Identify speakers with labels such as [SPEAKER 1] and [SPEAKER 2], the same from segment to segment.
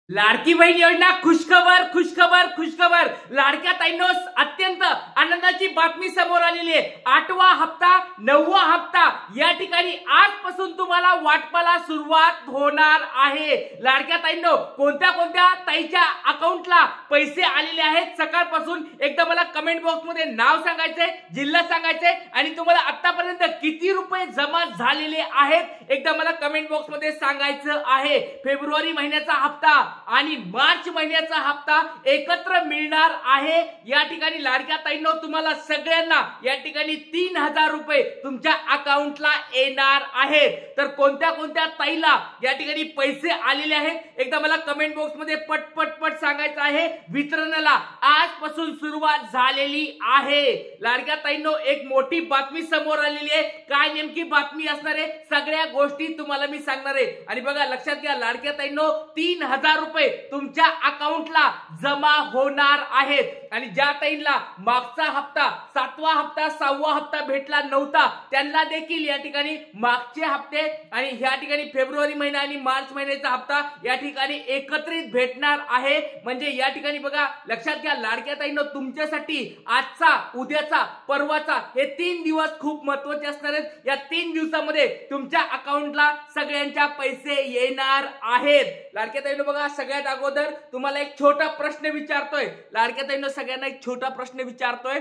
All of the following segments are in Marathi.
[SPEAKER 1] लाडकी बहीण योजना खुशखबर खुशखबर खुशखबर। लाडक्या ताईंनो अत्यंत आनंदाची बातमी समोर आलेली आहे। 8वा हप्ता 9वा हप्ता या ठिकाणी आजपासून तुम्हाला वाटपाला सुरुवात होणार आहे। लाडक्या ताईंनो कोणत्या कोणत्या ताईच्या अकाउंटला पैसे आलेले आहेत सकाळपासून एकदा मला कमेंट बॉक्स मध्ये नाव सांगायचंय, जिल्हा सांगायचंय आणि तुम्हाला आतापर्यंत किती रुपये जमा झालेले आहेत एकदा मला कमेंट बॉक्स मध्ये सांगायचं आहे। फेब्रुवारी महिन्याचा हप्ता आणि मार्च महिन्याचा हप्ता एकत्र मिळणार आहे। या ठिकाणी लाडक्या ताईंनो तुम्हाला सगळ्यांना या ठिकाणी 3000 रुपये तुमच्या अकाउंटला येणार आहेत। तर कोणत्या कोणत्या ताईला या ठिकाणी पैसे आलेले आहेत एकदा मला कमेंट बॉक्स मध्ये पट पट पट सांगायचं आहे। वितरणाला आजपासून सुरुवात झालेली आहे। लाडक्या ताईंनो एक मोठी बातमी समोर आलेली आहे। काय नेमकी बातमी असणार आहे सगळ्या गोष्टी तुम्हाला मी सांगणार आहे। आणि बघा लक्षात घ्या लाडक्या ताईंनो 3000 रुपये तुमच्या अकाउंटला जमा होणार आहेत। आणि ज्या ताईंना मागचा हप्ता 7वा हप्ता 6वा हप्ता भेटला नव्हता त्यांना देखील या ठिकाणी मागचे हप्ते आणि या ठिकाणी फेब्रुवारी महिना आणि मार्च महिन्याचा हप्ता या ठिकाणी एकत्रित भेटणार आहे। म्हणजे या ठिकाणी बघा लक्षात घ्या लाडक्या ताईंनो तुमच्यासाठी आजचा उद्याचा परवाचा हे 3 दिवस खूप महत्त्वाचे असणार आहेत। या 3 दिवसामध्ये तुमच्या अकाउंटला सगळ्यांच्या पैसे येणार आहेत। लाडक्या ताईंनो बघा सगळ्यात अगोदर तुम्हाला एक छोटा प्रश्न विचारतोय। लाडक्या ताईंनो सगळ्यांना एक छोटा प्रश्न विचारतोय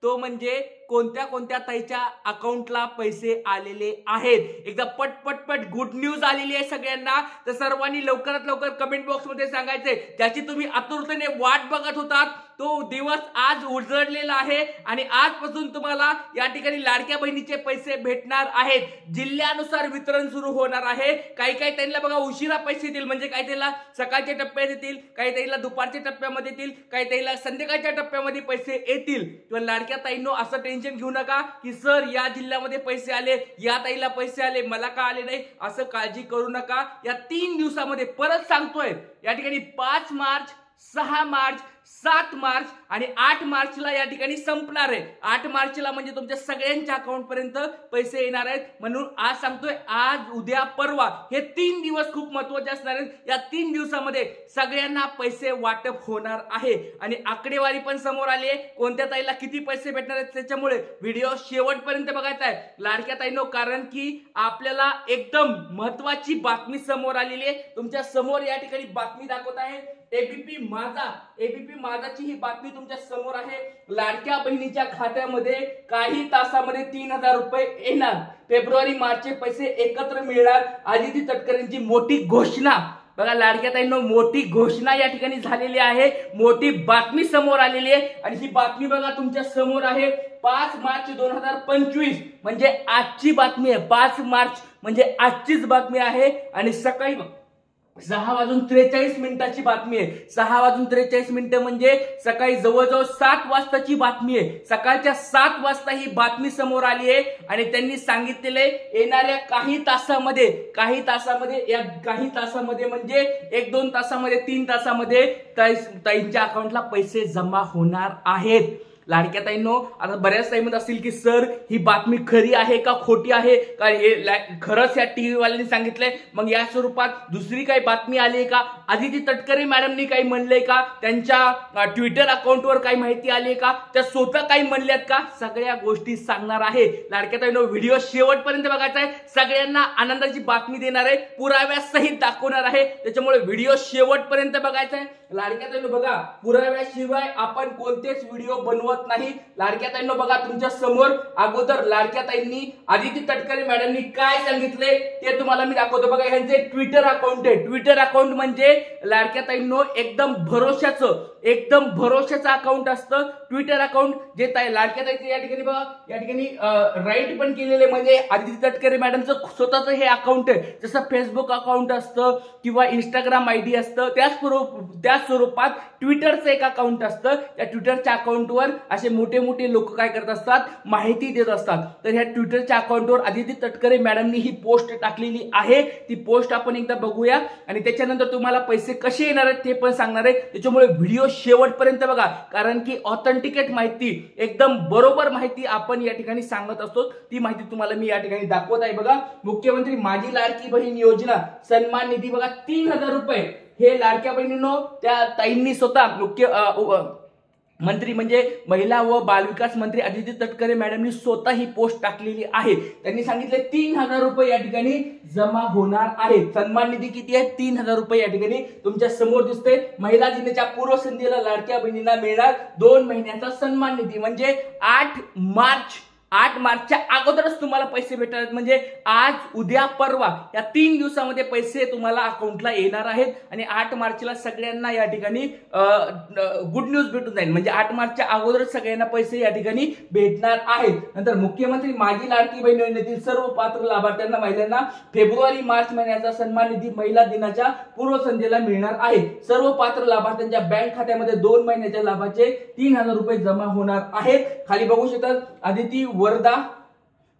[SPEAKER 1] तो म्हणजे कोणत्या कोणत्या ताईच्या अकाउंटला पैसे आलेले आहेत एकदा पट पट पट गुड न्यूज आलेली आहे सगळ्यांना। तर सर्वांनी लवकरात लवकर कमेंट बॉक्स मध्ये सांगायचे ज्याची तुम्ही आतुरतेने वाट बघत होतात तो दिवस आज उजळलेला आहे आणि आजपासून तुम्हाला या ठिकाणी लाडक्या बहिणीचे पैसे भेटणार आहेत। जिल्ह्यानुसार वितरण सुरू होणार आहे। काही काही ताईंना बघा उशिरा पैसे देतील म्हणजे काही ताईला सकाळच्या टप्प्यात येतील, काही ताईला दुपारच्या टप्प्यामध्ये येतील, काही ताईला संध्याकाळच्या टप्प्यामध्ये पैसे येतील। किंवा लाडक्या ताईंनो असं टेन्शन घेऊ नका की सर या जिल्ह्यामध्ये पैसे आले, या ताईला पैसे आले, मला का आले नाही, असं काळजी करू नका। या 3 दिवसामध्ये परत सांगतोय या ठिकाणी 5 मार्च 6 मार्च 7 मार्च आणि 8 मार्चला या ठिकाणी संपणार आहे। 8 मार्चला म्हणजे तुमच्या सगळ्यांच्या अकाउंट पर्यंत पैसे येणार आहेत। म्हणून आज सांगतोय आज उद्या परवा हे 3 दिवस खूप महत्त्वाचे असणार आहेत। या 3 दिवसामध्ये सगळ्यांना पैसे वाटप होणार आहे आणि आकडेवारी पण समोर आली आहे कोणत्या ताईला किती पैसे भेटणार आहेत। त्याच्यामुळे व्हिडिओ शेवटपर्यंत बघायचा आहे लाडक्या ताईंनो कारण की आपल्याला एकदम महत्त्वाची बातमी समोर आलेली आहे। तुमच्या समोर या ठिकाणी बातमी दाखवत आहे एबीपी माझाची ही बातमी तुमच्या समोर आहे। लाडक्या बहिणीच्या खात्यामध्ये काही तासामध्ये 3000 रुपये येणार। फेब्रुवारी मार्चचे पैसे एकत्र मिळणार। आदिती तटकरेंची मोठी घोषणा बघा लाडक्या ताईंनो मोठी घोषणा या ठिकाणी झालेली आहे। मोठी बातमी समोर आलेली आहे आणि ही बातमी बघा तुमच्या समोर आहे 5 मार्च 2025 म्हणजे आजची बातमी आहे। 5 मार्च म्हणजे आजचीच बातमी आहे आणि सकाळी 6:43 बातमी आहे। 6:43 म्हणजे सकाळी जवळजवळ 7 वाजताची बातमी आहे। सकाळच्या 7 वाजता ही बातमी समोर आली आहे आणि त्यांनी सांगितलेले येणाऱ्या काही तासामध्ये म्हणजे 1-2 तासामध्ये 3 तासामध्ये ताईंच्या अकाउंटला पैसे जमा होणार आहेत। लाडक्या ताईंनो आता बऱ्याच ताईंमध्ये असतील की सर ही बातमी खरी आहे का खोटी आहे का हे खरंच या टीव्ही वाल्यांनी सांगितलंय मग या स्वरूपात दुसरी काही बातमी आली आहे का, आदिती तटकरे मॅडमनी काही म्हणलंय का, त्यांच्या ट्विटर अकाउंटवर काही माहिती आली आहे का, त्या स्वतः काही म्हणल्यात का, सगळ्या गोष्टी सांगणार आहे। लाडक्या ताईंनो व्हिडिओ शेवटपर्यंत बघायचा आहे। सगळ्यांना आनंदाची बातमी देणार आहे, पुराव्यासहित दाखवणार आहे। त्याच्यामुळे व्हिडिओ शेवटपर्यंत बघायचा आहे। लाडक्या ताईंनो बघा पुराव्याशिवाय आपण कोणतेच व्हिडिओ बनवत नाही। लाडक्या ताईंनो बघा तुमच्या समोर अगोदर लाडक्या ताईंनी आदिती तटकरे मॅडमनी काय सांगितले ते तुम्हाला मी दाखवतो। बघा यांचे ट्विटर अकाउंट आहे। ट्विटर अकाउंट म्हणजे लाडक्या ताईंनो एकदम भरोशाचं अकाउंट असतं ट्विटर अकाउंट जे लाडक्या ताईंचे या ठिकाणी बघा या ठिकाणी राईट पण केलेले म्हणजे आदिती तटकरे मॅडमचं स्वतःचं हे अकाउंट आहे। जसं फेसबुक अकाउंट असतं किंवा इंस्टाग्राम आयडी असतं त्या स्वरूपात ट्विटरचं एक अकाउंट असतं। त्या ट्विटरच्या अकाउंटवर असे मोठे मोठे लोक काय करत असतात माहिती देत असतात। तर ह्या ट्विटरच्या अकाउंटवर आदिती तटकरे मॅडमनी ही पोस्ट टाकलेली आहे। ती पोस्ट आपण एकदा बघूया आणि त्याच्यानंतर तुम्हाला पैसे कसे येणार आहेत ते पण सांगणार आहे। त्याच्यामुळे व्हिडिओ शेवटपर्यंत बघा कारण की ऑथेंटिकेट माहिती एकदम बरोबर माहिती आपण या ठिकाणी सांगत असतो। ती माहिती तुम्हाला मी या ठिकाणी दाखवत आहे। बघा मुख्यमंत्री माझी लाडकी बहीण योजना सन्मान निधी बघा 3000 रुपये हे लाडक्या बहिणींनो त्या ताईंनी स्वतः मुख्य मंत्री म्हणजे महिला व बालविकास मंत्री अदिती तटकरे मॅडमनी स्वतः ही पोस्ट टाकलेली आहे। त्यांनी सांगितले 3000 रुपये या ठिकाणी जमा होणार आहे। सन्मान निधी किती आहे? 3000 रुपये या ठिकाणी तुमच्या समोर दिसते। महिला दिनाच्या पूर्वसंध्येला लाडक्या बहिणींना मिळणार 2 महिन्याचा सन्मान निधी म्हणजे 8 मार्चच्या अगोदरच तुम्हाला पैसे भेटणार। म्हणजे आज उद्या परवा या 3 दिवसामध्ये पैसे तुम्हाला अकाउंटला येणार आहेत आणि 8 मार्चला सगळ्यांना या ठिकाणी गुड न्यूज भेटून जाईल। म्हणजे 8 मार्चच्या अगोदरच सगळ्यांना पैसे या ठिकाणी भेटणार आहेत। नंतर मुख्यमंत्री माझी लाडकी बहीण योजनेतील सर्व पात्र लाभार्थ्यांना महिलांना फेब्रुवारी मार्च महिन्याचा सन्मान निधी महिला दिनाच्या पूर्वसंध्येला मिळणार आहे। सर्व पात्र लाभार्थ्यांच्या बँक खात्यामध्ये 2 महिन्याच्या लाभाचे 3000 रुपये जमा होणार आहेत। खाली बघू शकता आदिती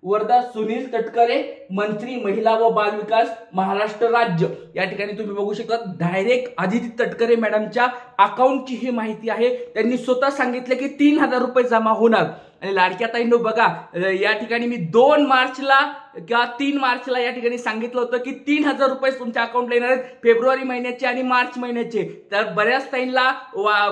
[SPEAKER 1] वर्धा सुनील तटकरे मंत्री महिला व बाल विकास महाराष्ट्र राज्य या ठिकाणी तुम्ही बघू शकता डायरेक्ट आदिती तटकरे मॅडमच्या अकाउंटची ही माहिती आहे। त्यांनी स्वतः सांगितले की 3000 रुपये जमा होणार आणि लाडक्या ताईंनो बघा या ठिकाणी मी 2 मार्चला किंवा 3 मार्चला या ठिकाणी सांगितलं होतं की 3000 रुपये तुमच्या अकाउंटला येणार आहेत फेब्रुवारी महिन्याचे आणि मार्च महिन्याचे। तर बऱ्याच ताईंना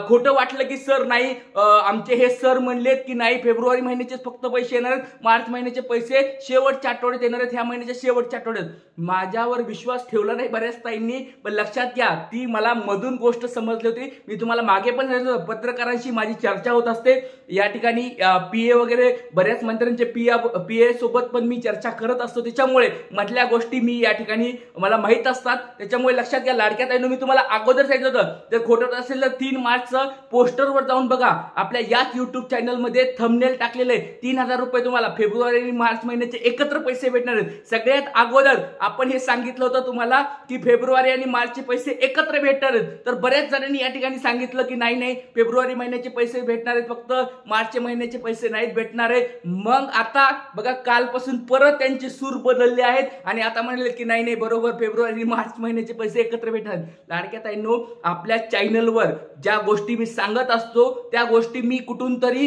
[SPEAKER 1] खोटं वाटलं की सर नाही आमचे हे सर म्हणलेत की नाही फेब्रुवारी महिन्याचे फक्त पैसे येणार आहेत, मार्च महिन्याचे पैसे शेवटच्या आठवड्यात येणार आहेत, ह्या महिन्याच्या शेवटच्या आठवड्यात। माझ्यावर विश्वास ठेवला नाही बऱ्याच ताईंनी, पण लक्षात घ्या ती मला मधून गोष्ट समजली होती। मी तुम्हाला मागे पण सांगितलं पत्रकारांशी माझी चर्चा होत असते या ठिकाणी पीए वगैरे बऱ्याच मंत्र्यांचे पीए सोबत पण मी चर्चा करत असतो, त्याच्यामुळे मधल्या गोष्टी मी या ठिकाणी मला माहित असतात। त्याच्यामुळे लक्षात घ्या लाडक्या ताईंनो मी तुम्हाला अगोदर सांगितलं होतं जर खोटं असेल तर 3 मार्चचं पोस्टरवर जाऊन बघा आपल्या याच युट्यूब चॅनलमध्ये थंबनेल टाकलेलं आहे। 3000 रुपये तुम्हाला फेब्रुवारी आणि मार्च महिन्याचे एकत्र पैसे भेटणार आहेत। सगळ्यात अगोदर आपण हे सांगितलं होतं तुम्हाला की फेब्रुवारी आणि मार्चचे पैसे एकत्र भेटणार आहेत। तर बऱ्याच जणांनी या ठिकाणी सांगितलं की नाही फेब्रुवारी महिन्याचे पैसे भेटणार आहेत फक्त मार्च महिन्याचे पैसे नाहीत भेटणार आहे। मग आता बघा कालपासून परत त्यांचे सूर बदलले आहेत आणि आता म्हणले की नाही बरोबर फेब्रुवारी मार्च महिन्याचे पैसे एकत्र भेटणार। लाडक्या ताईंनो आपल्या चॅनलवर ज्या गोष्टी मी सांगत असतो त्या गोष्टी मी कुठून तरी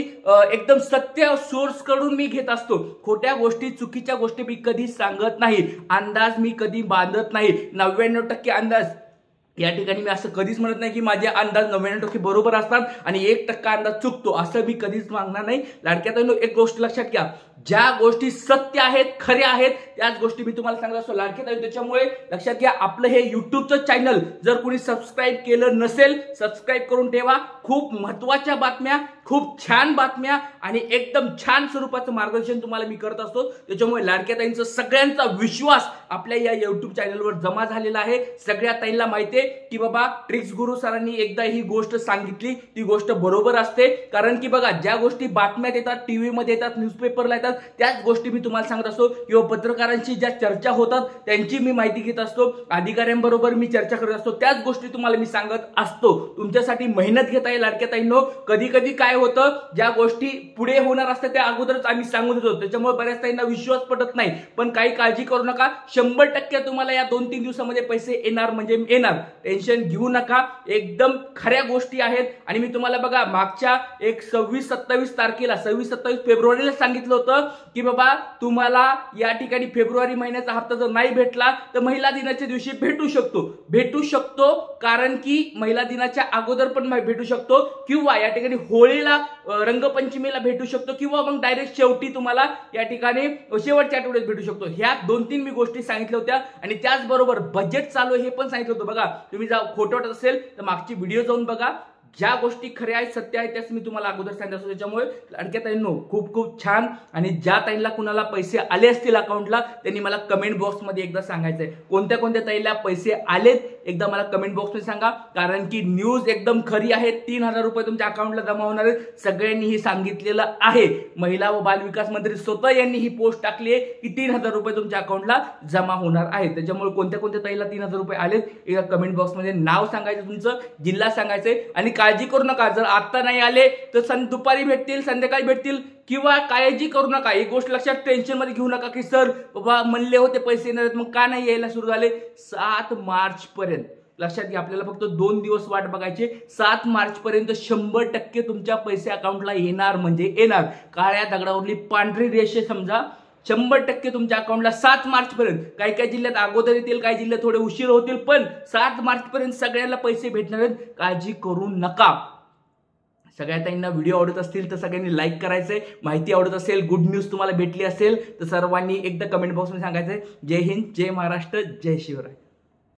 [SPEAKER 1] एकदम सत्य सोर्स कडून मी घेत असतो। खोट्या गोष्टी चुकीच्या गोष्टी मी कधी सांगत नाही, अंदाज मी कधी बांधत नाही। 99% अंदाज या ठिकाणी मी असं कधीच म्हणत नाही की माझे अंदाज 99% बरोबर असतात आणि 1% अंदाज चुकतो असं मी कधीच मागणार नाही। लाडक्या ताईंनो एक गोष्ट लक्षात घ्या ज्या गोष्टी सत्य आहेत खऱ्या आहेत त्याच गोष्टी मी तुम्हाला सांगत असतो लाडक्या ताईंनो। त्याच्यामुळे लक्षात घ्या आपलं हे युट्यूबचं चॅनल जर कोणी सबस्क्राईब केलं नसेल सबस्क्राईब करून ठेवा। खूप महत्त्वाच्या बातम्या, खूप छान बातम्या आणि एकदम छान स्वरूपाचं मार्गदर्शन तुम्हाला मी करत असतो। त्याच्यामुळे लाडक्या ताईंचा सगळ्यांचा विश्वास आपल्या या युट्यूब चॅनलवर जमा झालेला आहे। सगळ्या ताईंना माहिती आहे की बाबा ट्रिक्स गुरु सरांनी एकदा ही गोष्ट सांगितली ती गोष्ट बरोबर असते। कारण की बघा ज्या गोष्टी बातम्यात येतात, टीव्ही मध्ये येतात, न्यूजपेपरला येतात त्याच गोष्टी मी तुम्हाला सांगत असतो किंवा पत्रकारांशी ज्या चर्चा होतात त्यांची मी माहिती घेत असतो, अधिकाऱ्यांबरोबर मी चर्चा करत असतो, त्याच गोष्टी तुम्हाला मी सांगत असतो। तुमच्यासाठी मेहनत घेत आहे लाडक्या ताईंनो। कधी कधी काय होतं ज्या गोष्टी पुढे होणार असतात त्या अगोदरच आम्ही सांगून देतो, त्याच्यामुळे बऱ्याच ताईंना विश्वास पटत नाही। पण काही काळजी करू नका, 100% तुम्हाला या 2-3 दिवसामध्ये पैसे येणार म्हणजे येणार, टेन्शन घेऊ नका। एकदम खऱ्या गोष्टी आहेत आणि मी तुम्हाला बघा मागच्या एक 26-27 तारखेला 26-27 फेब्रुवारीला सांगितलं होतं की बाबा तुम्हाला या ठिकाणी फेब्रुवारी महिन्याचा हप्ता जर नाही भेटला तर महिला दिनाच्या दिवशी भेटू शकतो कारण की महिला दिनाच्या अगोदर पण भेटू शकतो किंवा या ठिकाणी होळीला रंगपंचमीला भेटू शकतो किंवा मग डायरेक्ट शेवटी तुम्हाला या ठिकाणी शेवटच्या आठवड्यात भेटू शकतो। ह्या 2-3 मी गोष्टी सांगितल्या होत्या आणि त्याचबरोबर बजेट चालू हे पण सांगितलं होतं। बघा तुम्ही जर खोटं वाटत असेल तर मागची व्हिडिओ जाऊन बघा, ज्या गोष्टी खऱ्या आहेत सत्य आहेत त्याच मी तुम्हाला अगोदर सांगितलं असतो। त्याच्यामुळे लाडक्या ताईंनो खूप खूप छान आणि ज्या ताईंना कुणाला पैसे आले असतील अकाउंटला त्यांनी मला कमेंट बॉक्स मध्ये एकदा सांगायचंय कोणत्या कोणत्या ताईला पैसे आलेत एकदा मला कमेंट बॉक्स मध्ये सांगा। कारण की न्यूज एकदम खरी आहे, 3000 रुपये तुमच्या अकाउंटला जमा होणार आहेत, सगळ्यांनी ही सांगितलेलं आहे। महिला व बाल विकास मंत्री स्वतः यांनी ही पोस्ट टाकली आहे की 3000 रुपये तुमच्या अकाउंटला जमा होणार आहेत। त्याच्यामुळे कोणत्या कोणत्या ताईला 3000 रुपये आलेत एकदा कमेंट बॉक्स मध्ये नाव सांगायचं, तुमचं जिल्हा सांगायचंय आणि काळजी करू नका जर आता नाही आले तर दुपारी भेटतील, संध्याकाळी भेटतील किंवा काळजी करू नका। एक गोष्ट लक्षात टेन्शन मध्ये घेऊ नका की सर बाबा म्हणले होते पैसे येणार आहेत मग का नाही यायला सुरू झाले। 7 मार्च पर्यंत लक्षात घ्या आपल्याला फक्त 2 दिवस वाट बघायची। 7 मार्च पर्यंत 100% तुमच्या पैसे अकाउंटला येणार म्हणजे येणार। काळ्या दगडावरली पांढरी रेषे समजा 100% तुमच्या अकाउंटला 7 मार्च पर्यंत, काही काही जिल्ह्यात अगोदर येतील, काही जिल्ह्यात थोडे उशीर होतील, पण 7 मार्च पर्यंत सगळ्यांना पैसे भेटणार आहेत. काळजी करू नका. सगळ्या ताईंना व्हिडिओ आवडत असतील तर सगळ्यांनी लाईक करायचंय. माहिती आवडत असेल, गुड न्यूज तुम्हाला भेटली असेल तर सर्वांनी एकदा कमेंट बॉक्समध्ये सांगायचंय. जय हिंद, जय महाराष्ट्र, जय शिवराय.